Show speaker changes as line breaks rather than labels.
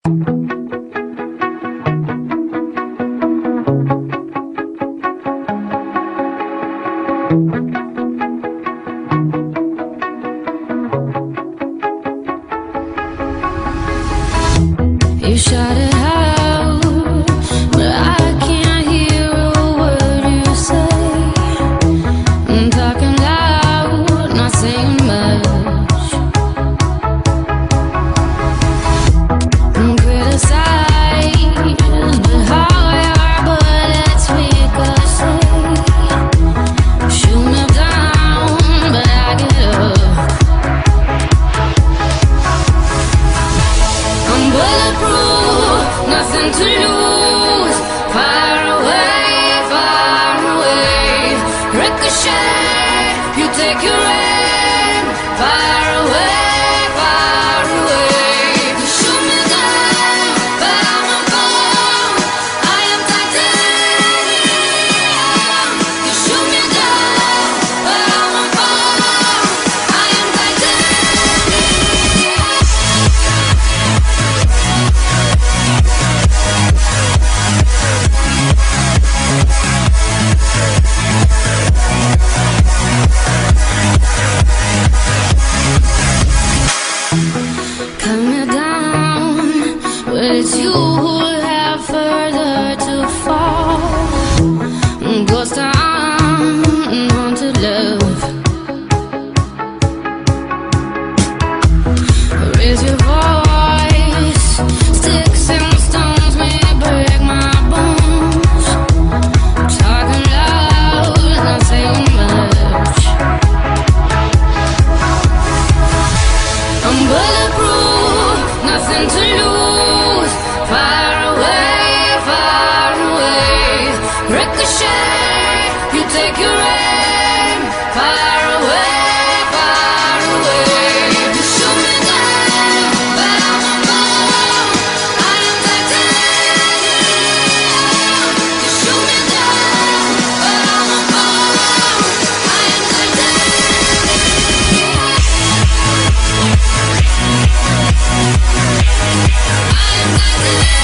You shot it out, but I can't hear a word you say. I'm talking loud, not saying much. I'm criticized, but how your bullets ricochet. Shoot me down, but I get up. I'm bulletproof, nothing to lose. Far away, ricochet. You take your aim. Far away. You shoot me down, but I won't fall. I am titanium. You shoot me down, but I won't fall. I am titanium. Cut me down, but it's you who have further to fall. Ghost town, haunted love. Raise your voice, sticks and stones may break my bones. Talking loud, not saying much. I'm bulletproof, nothing to lose. Far away, ricochet. You take your aim. Far away. You shoot me down, but I won't fall. I am titanium. You shoot me down, but I won't fall. I am titanium. I am titanium.